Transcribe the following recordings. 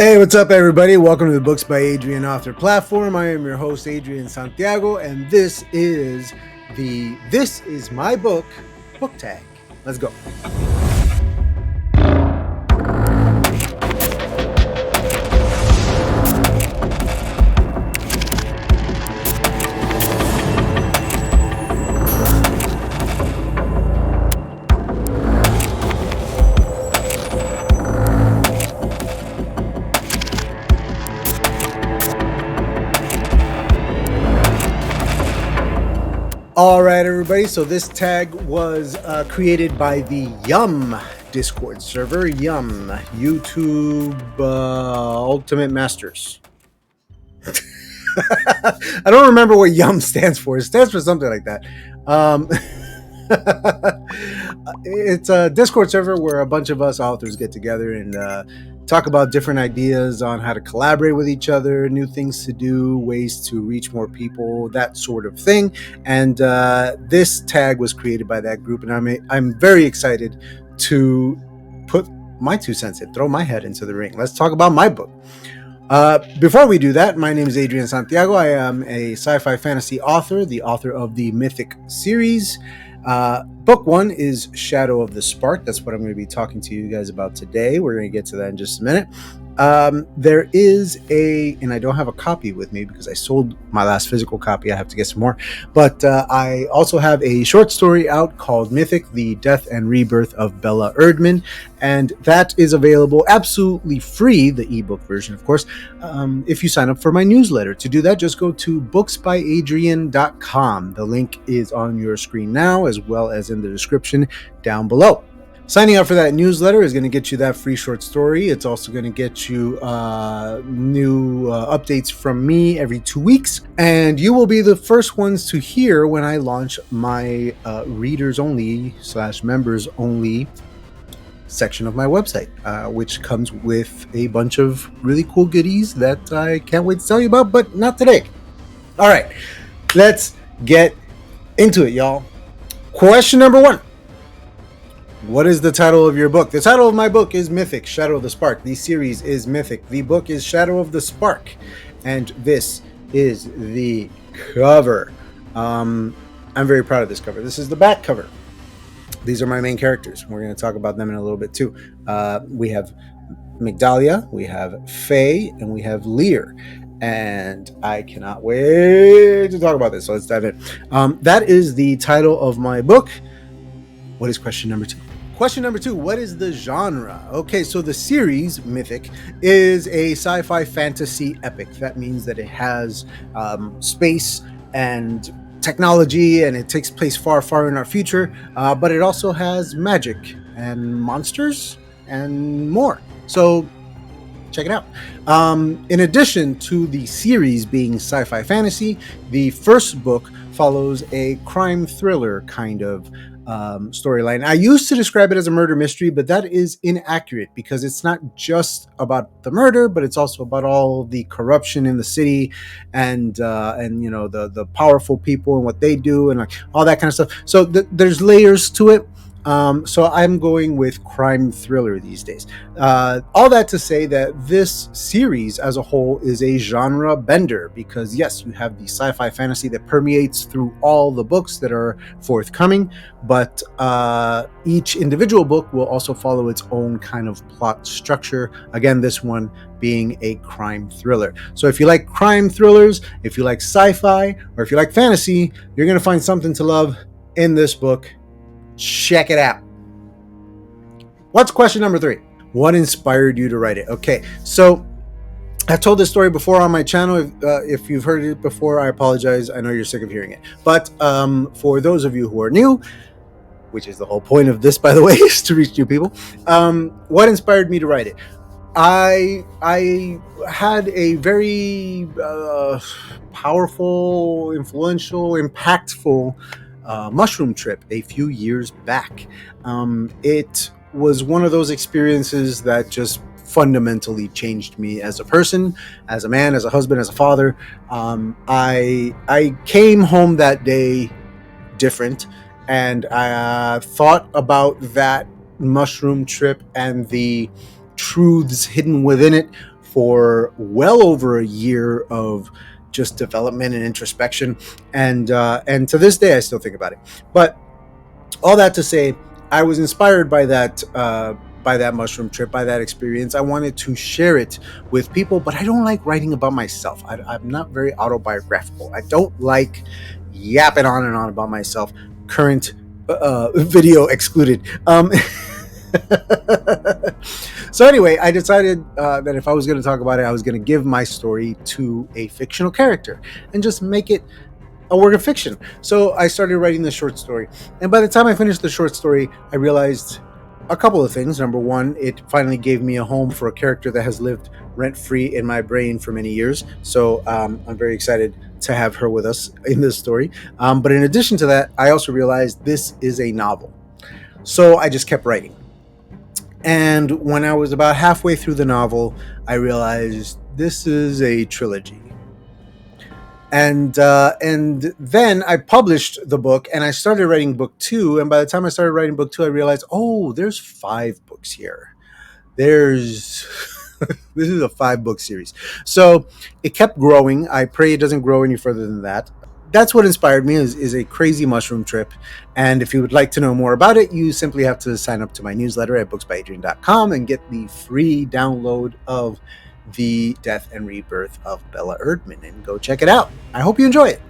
Hey, what's up, everybody? Welcome to the Books by Adrian author platform. I am your host, Adrian Santiago, and this is my book book tag. Let's go. All right, everybody. So this tag was created by the Yum Discord server, Yum YouTube Ultimate Masters. I don't remember what Yum stands for. It stands for something like that. It's a Discord server where a bunch of us authors get together and talk about different ideas on how to collaborate with each other, new things to do, ways to reach more people, that sort of thing. And this tag was created by that group, and I'm very excited to put my 2 cents in, throw my head into the ring. Let's talk about my book. Before we do that, my name is Adrian Santiago. I am a sci-fi fantasy author, the author of the MYTHIC series. Book 1 is Shadow of the Spark. That's what I'm going to be talking to you guys about today. We're going to get to that in just a minute. There is and I don't have a copy with me because I sold my last physical copy. I have to get some more. But I also have a short story out called MYTHIC, The Death and Rebirth of Bella Erdman. And that is available absolutely free, the ebook version, of course, if you sign up for my newsletter. To do that, just go to booksbyadrian.com. The link is on your screen now, as well as in the description down below. Signing up for that newsletter is going to get you that free short story. It's also going to get you new updates from me every 2 weeks. And you will be the first ones to hear when I launch my readers only / members only section of my website, which comes with a bunch of really cool goodies that I can't wait to tell you about, but not today. All right, let's get into it, y'all. Question number 1. What is the title of your book? The title of my book is MYTHIC, Shadow of the Spark. The series is MYTHIC. The book is Shadow of the Spark. And this is the cover. I'm very proud of this cover. This is the back cover. These are my main characters. We're going to talk about them in a little bit too. We have Migdalia, we have Faye, and we have Lear. And I cannot wait to talk about this. So let's dive in. That is the title of my book. What is question number 2? Question number 2, what is the genre? Okay, so the series, MYTHIC, is a sci-fi fantasy epic. That means that it has space and technology, and it takes place far, far in our future, but it also has magic and monsters and more. So check it out. In addition to the series being sci-fi fantasy, the first book follows a crime thriller kind of storyline. I used to describe it as a murder mystery, but that is inaccurate because it's not just about the murder, but it's also about all the corruption in the city and you know, the powerful people and what they do and like all that kind of stuff. So there's layers to it. So I'm going with crime thriller these days. All that to say that this series as a whole is a genre bender because yes, you have the sci-fi fantasy that permeates through all the books that are forthcoming, but each individual book will also follow its own kind of plot structure. Again, this one being a crime thriller. So if you like crime thrillers, if you like sci-fi, or if you like fantasy, you're going to find something to love in this book. Check it out. What's question number 3? What inspired you to write it? Okay, so I've told this story before on my channel. If you've heard it before, I apologize. I know you're sick of hearing it. But for those of you who are new, which is the whole point of this, by the way, is to reach new people. What inspired me to write it? I had a very powerful, influential, impactful mushroom trip a few years back. It was one of those experiences that just fundamentally changed me as a person, as a man, as a husband, as a father. I came home that day different, and I thought about that mushroom trip and the truths hidden within it for well over a year of just development and introspection, and to this day I still think about it. But all that to say, I was inspired by that mushroom trip, by that experience. I wanted to share it with people, but I don't like writing about myself. I'm not very autobiographical. I don't like yapping on and on about myself. Current video excluded. So anyway, I decided that if I was going to talk about it, I was going to give my story to a fictional character and just make it a work of fiction. So I started writing the short story. And by the time I finished the short story, I realized a couple of things. Number one, it finally gave me a home for a character that has lived rent-free in my brain for many years. So I'm very excited to have her with us in this story. But in addition to that, I also realized this is a novel. So I just kept writing. And when I was about halfway through the novel, I realized this is a trilogy. And then I published the book and I started writing book 2. And by the time I started writing book 2, I realized, oh, there's 5 books here. This is a 5-book series. So it kept growing. I pray it doesn't grow any further than that. That's what inspired me is a crazy mushroom trip. And if you would like to know more about it, you simply have to sign up to my newsletter at bookseller.com and get the free download of The Death and Rebirth of Bella Erdman, and go check it out. I hope you enjoy it.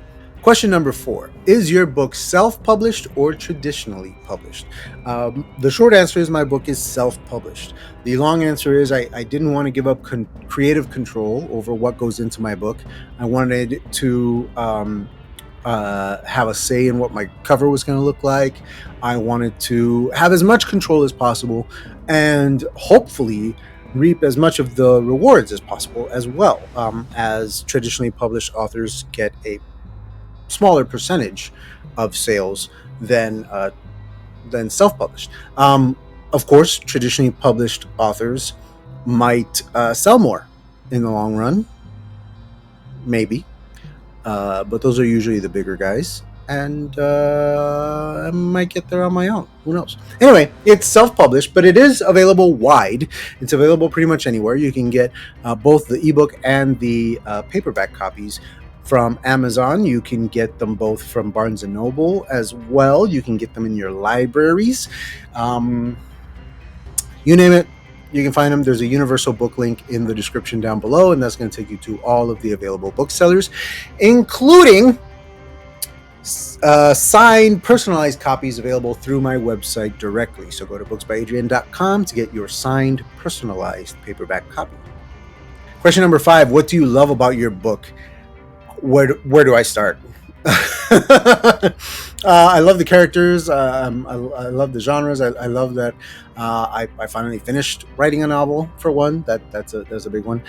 Question number 4. Is your book self-published or traditionally published? The short answer is my book is self-published. The long answer is I didn't want to give up creative control over what goes into my book. I wanted to have a say in what my cover was going to look like. I wanted to have as much control as possible and hopefully reap as much of the rewards as possible as well, as traditionally published authors get a smaller percentage of sales than self-published. Of course, traditionally published authors might sell more in the long run, maybe, but those are usually the bigger guys, and I might get there on my own. Who knows? Anyway, it's self-published, but it is available wide. It's available pretty much anywhere. You can get both the ebook and the paperback copies from Amazon. You can get them both from Barnes & Noble as well. You can get them in your libraries. You name it, you can find them. There's a universal book link in the description down below, and that's going to take you to all of the available booksellers, including signed, personalized copies available through my website directly. So go to booksbyadrian.com to get your signed, personalized paperback copy. Question number 5. What do you love about your book? Where do I start? I love the characters. I love the genres. I love that I finally finished writing a novel, for one. That's a big one.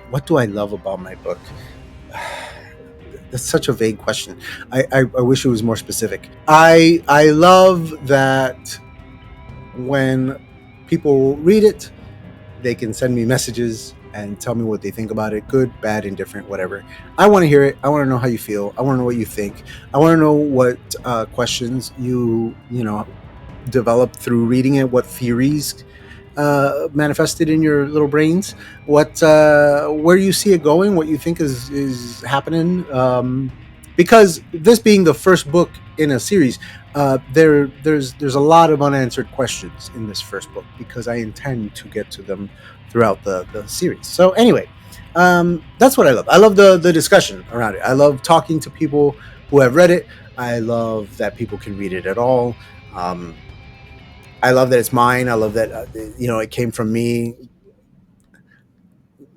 What do I love about my book? That's such a vague question. I wish it was more specific. I love that when people read it, they can send me messages and tell me what they think about it, good, bad, indifferent, whatever. I want to hear it. I want to know how you feel. I want to know what you think. I want to know what questions you developed through reading it, what theories manifested in your little brains, where you see it going, what you think is happening. Because this being the first book in a series, there's a lot of unanswered questions in this first book, because I intend to get to them throughout the series. So anyway, that's what I love. I love the discussion around it. I love talking to people who have read it. I love that people can read it at all. I love that it's mine. I love that it came from me.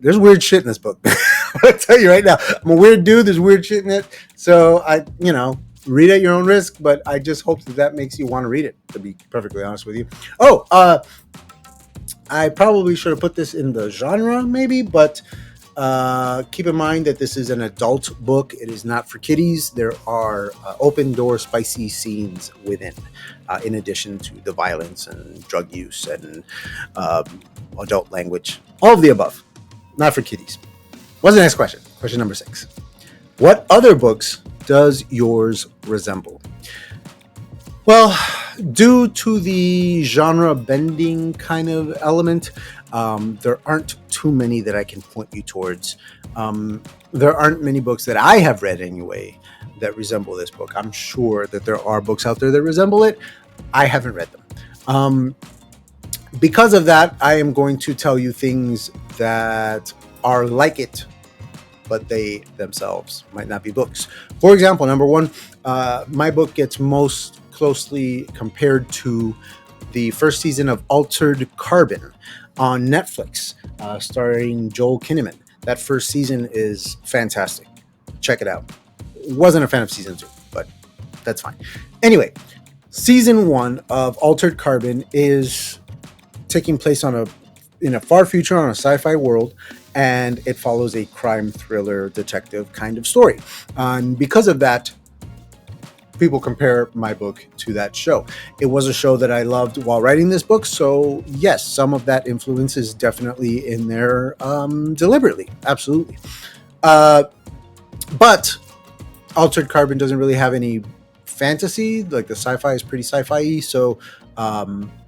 There's weird shit in this book. I'll tell you right now, I'm a weird dude. There's weird shit in it. So read at your own risk, but I just hope that makes you want to read it, to be perfectly honest with you. I probably should have put this in the genre maybe, but keep in mind that this is an adult book. It is not for kiddies. There are open door spicy scenes within, in addition to the violence and drug use and adult language, all of the above. Not for kiddies. What's the next question? Question number 6. What other books does yours resemble? Well, Due to the genre bending kind of element, there aren't too many that I can point you towards. There aren't many books that I have read anyway that resemble this book. I'm sure that there are books out there that resemble it. I haven't read them. Because of that, I am going to tell you things that are like it, but they themselves might not be books. For example, number one, my book gets most closely compared to the first season of Altered Carbon on Netflix, starring Joel Kinnaman. That first season is fantastic. Check it out. Wasn't a fan of season 2, but that's fine. Anyway, season 1 of Altered Carbon is taking place in a far future on a sci-fi world, and it follows a crime thriller detective kind of story. And because of that, people compare my book to that show. It was a show that I loved while writing this book, so yes, some of that influence is definitely in there deliberately, absolutely. But Altered Carbon doesn't really have any fantasy. Like, the sci-fi is pretty sci-fi-y, so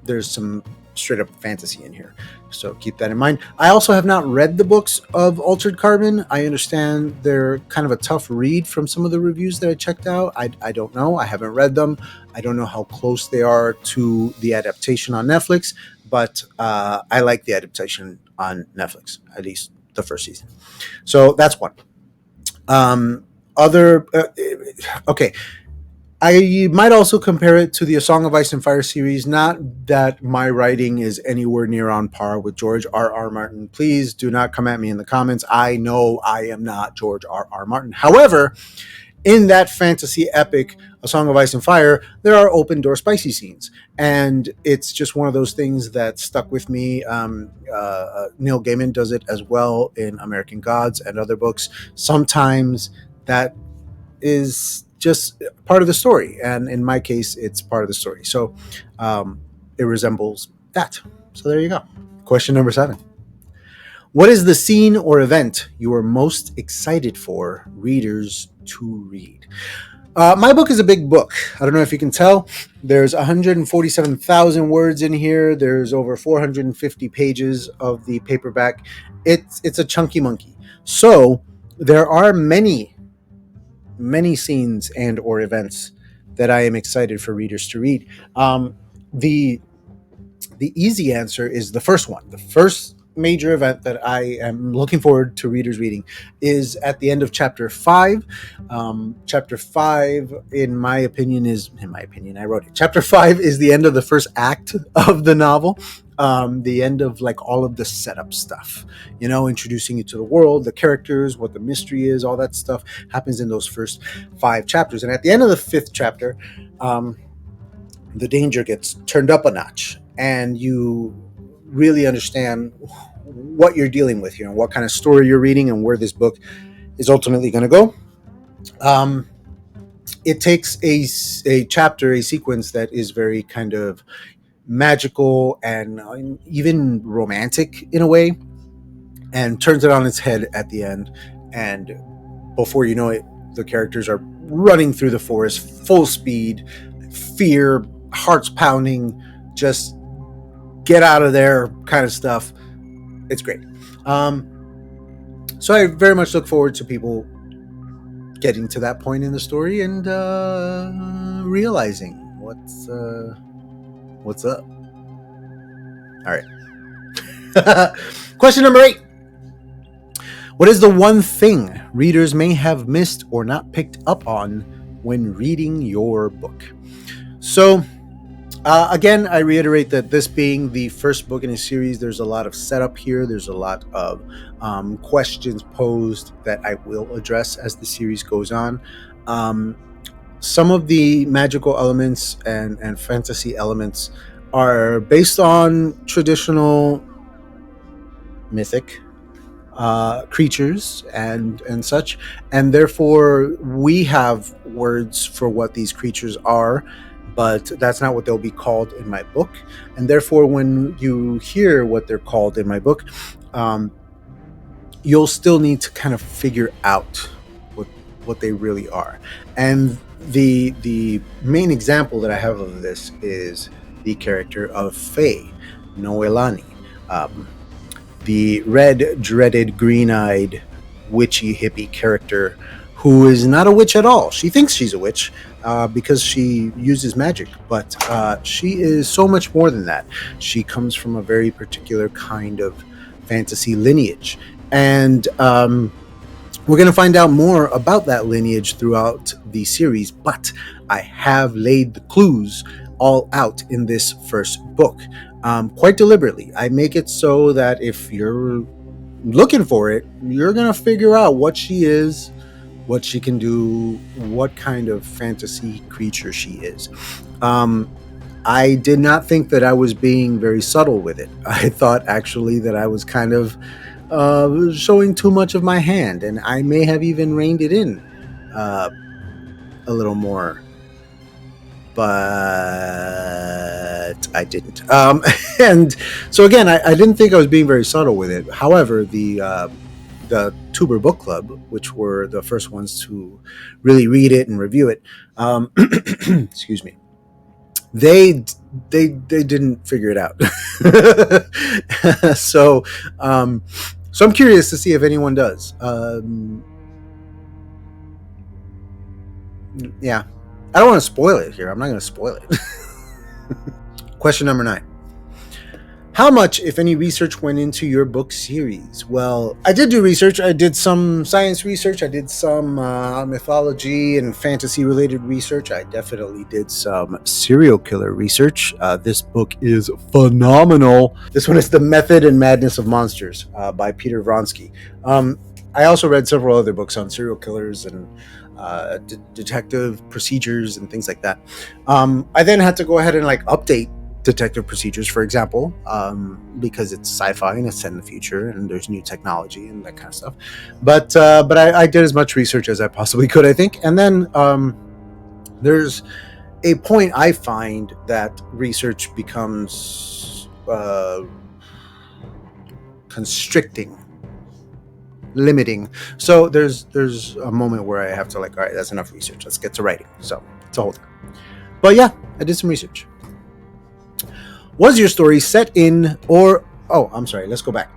there's some straight up fantasy in here, so keep that in mind. I also have not read the books of Altered Carbon. I understand they're kind of a tough read from some of the reviews that I checked out. I don't know. I haven't read them. I don't know how close they are to the adaptation on Netflix, but I like the adaptation on Netflix, at least the first season. So that's one. Okay. I might also compare it to the A Song of Ice and Fire series. Not that my writing is anywhere near on par with George R.R. Martin. Please do not come at me in the comments. I know I am not George R.R. Martin. However, in that fantasy epic, A Song of Ice and Fire, there are open door spicy scenes. And it's just one of those things that stuck with me. Neil Gaiman does it as well in American Gods and other books. Sometimes that is just part of the story, and in my case it's part of the story, so it resembles that. So there you go. Question number 7: what is the scene or event you are most excited for readers to read? My book is a big book. I don't know if you can tell. There's 147,000 words in here. There's over 450 pages of the paperback. It's a chunky monkey, so there are many scenes and or events that I am excited for readers to read. The easy answer is the first one. The first major event that I am looking forward to readers reading is at the end of chapter 5. Chapter 5, in my opinion, I wrote it. Chapter 5 is the end of the first act of the novel. The end of like all of the setup stuff, introducing you to the world, the characters, what the mystery is, all that stuff happens in those first 5 chapters. And at the end of the 5th chapter, the danger gets turned up a notch, and you really understand what you're dealing with here and what kind of story you're reading and where this book is ultimately going to go. It takes a sequence that is very kind of magical and even romantic in a way, and turns it on its head at the end. And before you know it, the characters are running through the forest full speed, fear, hearts pounding, just get out of there kind of stuff. It's great. So I very much look forward to people getting to that point in the story and realizing what's up. All right. Question number 8. What is the one thing readers may have missed or not picked up on when reading your book? So, again, I reiterate that this being the first book in a series, there's a lot of setup here. There's a lot of questions posed that I will address as the series goes on. Some of the magical elements and fantasy elements are based on traditional mythic creatures and such, and therefore we have words for what these creatures are, but that's not what they'll be called in my book. And therefore, when you hear what they're called in my book, you'll still need to kind of figure out what they really are. And The main example that I have of this is the character of Faye Noelani, um, the red, dreaded, green-eyed, witchy hippie character who is not a witch at all. She thinks she's a witch because she uses magic, but she is so much more than that. She comes from a very particular kind of fantasy lineage, and we're going to find out more about that lineage throughout the series, but I have laid the clues all out in this first book. Quite deliberately. I make it so that if you're looking for it, you're going to figure out what she is, what she can do, what kind of fantasy creature she is. I did not think that I was being very subtle with it. I thought actually that I was kind of showing too much of my hand, and I may have even reined it in a little more, but I didn't. And so again, I didn't think I was being very subtle with it. However, the Tuber Book Club, which were the first ones to really read it and review it, excuse me, they didn't figure it out. So I'm curious to see if anyone does. Yeah, I don't want to spoil it here. I'm not going to spoil it. Question number 9. How much, if any, research went into your book series? Well, I did do research. I did some science research. I did some mythology and fantasy-related research. I definitely did some serial killer research. This book is phenomenal. This one is The Method and Madness of Monsters by Peter Vronsky. I also read several other books on serial killers and detective procedures and things like that. I then had to go ahead and update detective procedures, for example, because it's sci-fi and it's set in the future and there's new technology and that kind of stuff. But I did as much research as I possibly could, I think. And then there's a point I find that research becomes constricting, limiting. So there's a moment where I have to all right, that's enough research. Let's get to writing. So it's a whole thing. But yeah, I did some research. Was your story set in let's go back.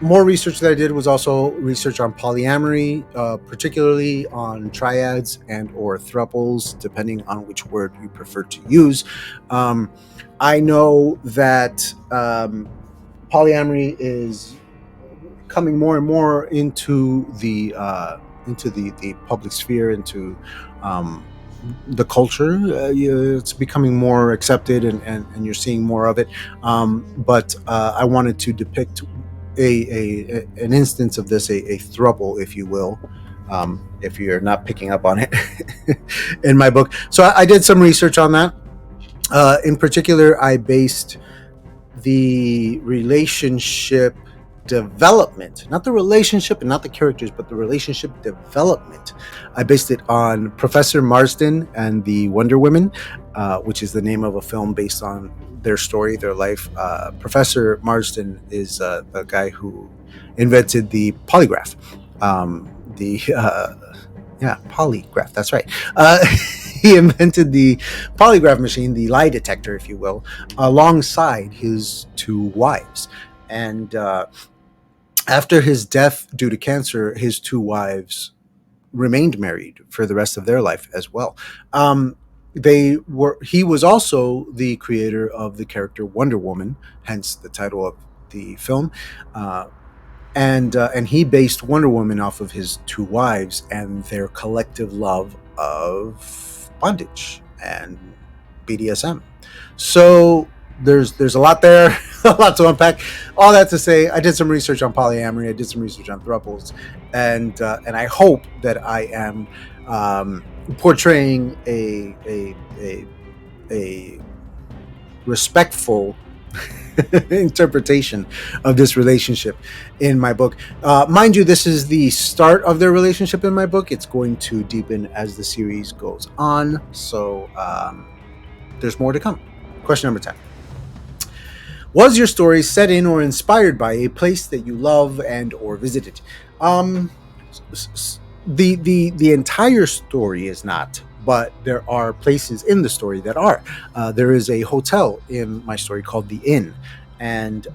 More research that I did was also research on polyamory, particularly on triads and or thruples, depending on which word you prefer to use. I know that polyamory is coming more and more into the public sphere, into the culture. It's becoming more accepted, and you're seeing more of it. But I wanted to depict an instance of this, a throuple, if you will, if you're not picking up on it in my book. So I did some research on that. In particular, I based the relationship development, not the relationship and not the characters, but the relationship development. I based it on Professor Marsden and the Wonder Women, which is the name of a film based on their story, their life. Professor Marsden is the guy who invented the polygraph. Polygraph, that's right. He invented the polygraph machine, the lie detector, if you will, alongside his two wives. And after his death due to cancer, his two wives remained married for the rest of their life as well. He was also the creator of the character Wonder Woman, hence the title of the film. And he based Wonder Woman off of his two wives and their collective love of bondage and BDSM. So there's a lot there, a lot to unpack. All that to say, I did some research on polyamory. I did some research on thruples, and I hope that I am portraying a respectful interpretation of this relationship in my book. Mind you, this is the start of their relationship in my book. It's going to deepen as the series goes on. So there's more to come. Question number 10. Was your story set in or inspired by a place that you love and or visited? The entire story is not, but there are places in the story that are. There is a hotel in my story called the Inn, and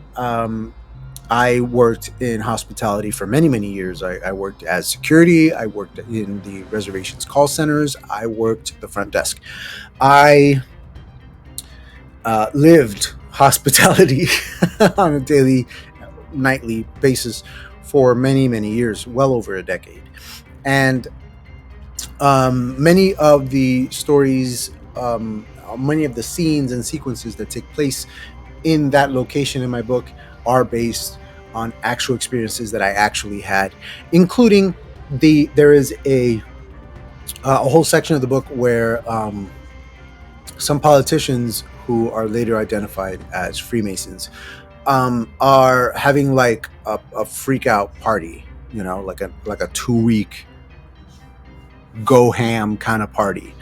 I worked in hospitality for many, many years. I worked as security. I worked in the reservations call centers. I worked the front desk. I lived hospitality on a daily, nightly basis for many, many years, well over a decade. And many of the stories, many of the scenes and sequences that take place in that location in my book are based on actual experiences that I actually had, including there is a whole section of the book where some politicians who are later identified as Freemasons are having like a freak out party, like a 2 week go ham kind of party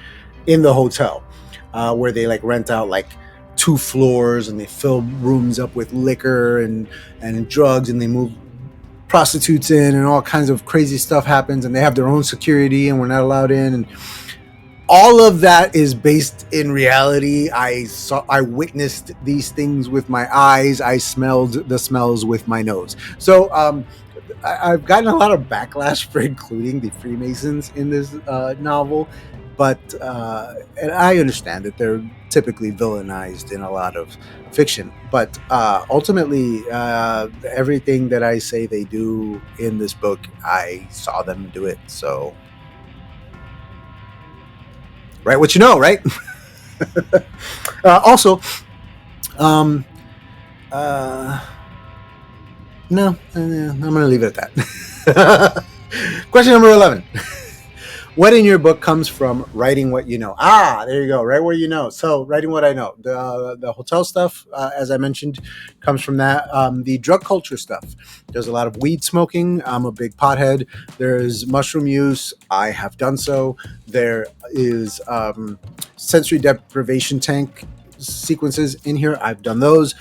in the hotel, where they like rent out like 2 floors and they fill rooms up with liquor and drugs, and they move prostitutes in, and all kinds of crazy stuff happens, and they have their own security and we're not allowed in, and all of that is based in reality. I witnessed these things with my eyes. I smelled the smells with my nose. So I've gotten a lot of backlash for including the Freemasons in this novel, but and I understand that they're typically villainized in a lot of fiction. But ultimately, everything that I say they do in this book, I saw them do it. So, right, what you know, right? Also, um, no, I'm going to leave it at that. Question number 11. What in your book comes from writing what you know? There you go, right where you know. So writing what I know. The hotel stuff, as I mentioned, comes from that. The drug culture stuff. There's a lot of weed smoking. I'm a big pothead. There's mushroom use. I have done so. There is sensory deprivation tank sequences in here. I've done those.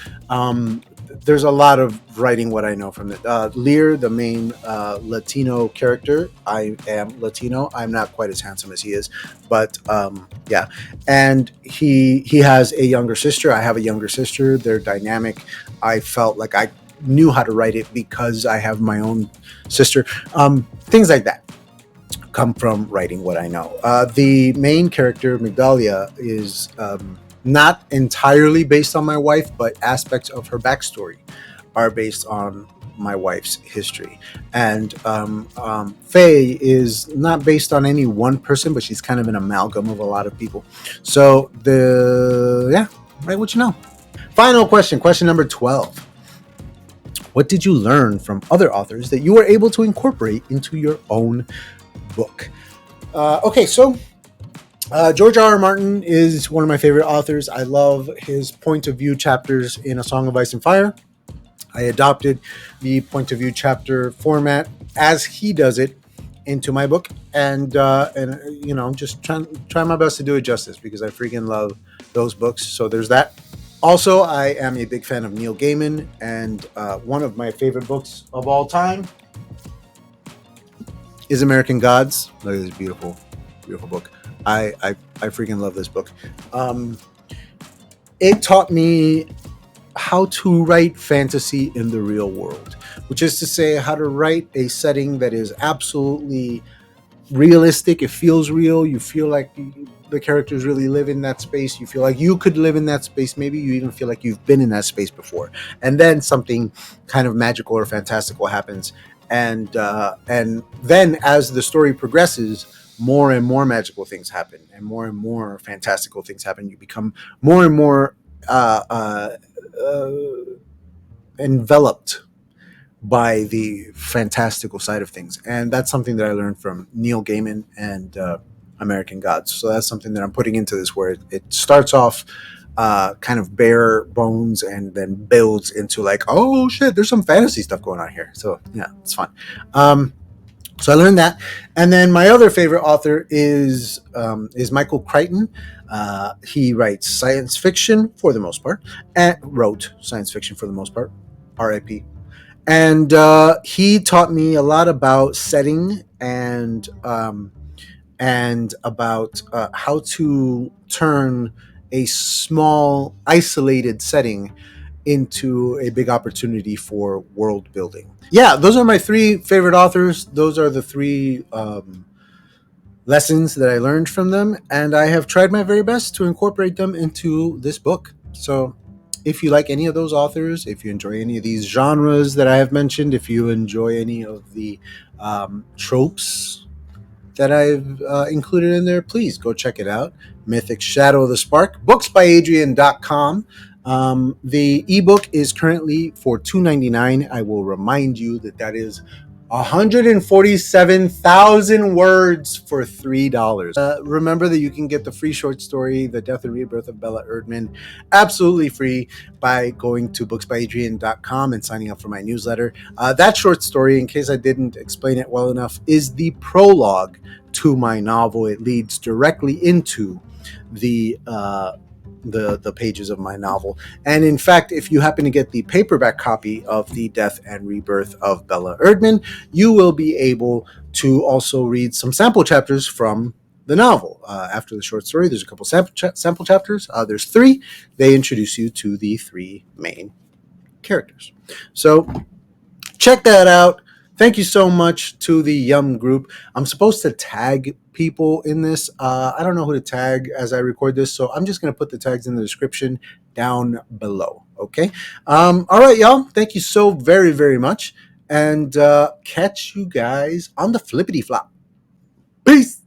There's a lot of writing what I know from it. Lear, the main Latino character, I am Latino. I'm not quite as handsome as he is, but yeah. And he has a younger sister. I have a younger sister. They're dynamic. I felt like I knew how to write it because I have my own sister. Things like that come from writing what I know. The main character, Migdalia, is not entirely based on my wife, but aspects of her backstory are based on my wife's history. And Faye is not based on any one person, but she's kind of an amalgam of a lot of people. So write what you know. Final question number 12. What did you learn from other authors that you were able to incorporate into your own book? Okay, so George R.R. Martin is one of my favorite authors. I love his point of view chapters in A Song of Ice and Fire. I adopted the point of view chapter format as he does it into my book, and just try my best to do it justice because I freaking love those books. So there's that. Also, I am a big fan of Neil Gaiman, and one of my favorite books of all time is American Gods. Look at this beautiful, beautiful book. I freaking love this book. It taught me how to write fantasy in the real world, which is to say how to write a setting that is absolutely realistic. It feels real. You feel like the characters really live in that space. You feel like you could live in that space. Maybe you even feel like you've been in that space before. And then something kind of magical or fantastical happens. And then as the story progresses, more and more magical things happen and more fantastical things happen. You become more and more enveloped by the fantastical side of things. And that's something that I learned from Neil Gaiman and American Gods. So that's something that I'm putting into this, where it starts off kind of bare bones and then builds into like, oh shit, there's some fantasy stuff going on here. So yeah, it's fun. So I learned that. And then my other favorite author is Michael Crichton. He writes science fiction for the most part, and wrote science fiction for the most part, RIP. And he taught me a lot about setting and about how to turn a small isolated setting into a big opportunity for world building. Yeah, those are my three favorite authors. Those are the three lessons that I learned from them, and I have tried my very best to incorporate them into this book. So, if you like any of those authors, if you enjoy any of these genres that I have mentioned, if you enjoy any of the tropes that I've included in there, please go check it out. Mythic Shadow of the Spark, books.by adrian.com. The ebook is currently for $2.99. I will remind you that that is 147,000 words for $3. Remember that you can get the free short story, The Death and Rebirth of Bella Erdman, absolutely free by going to booksbyadrian.com and signing up for my newsletter. That short story, in case I didn't explain it well enough, is the prologue to my novel. It leads directly into the pages of my novel. And in fact, if you happen to get the paperback copy of The Death and Rebirth of Bella Erdman, you will be able to also read some sample chapters from the novel. After the short story, there's a couple sample chapters. There's three. They introduce you to the three main characters. So check that out. Thank you so much to the Yum group. I'm supposed to tag people in this. I don't know who to tag as I record this, so I'm just going to put the tags in the description down below. Okay. All right, y'all. Thank you so very, very much. And catch you guys on the flippity flop. Peace.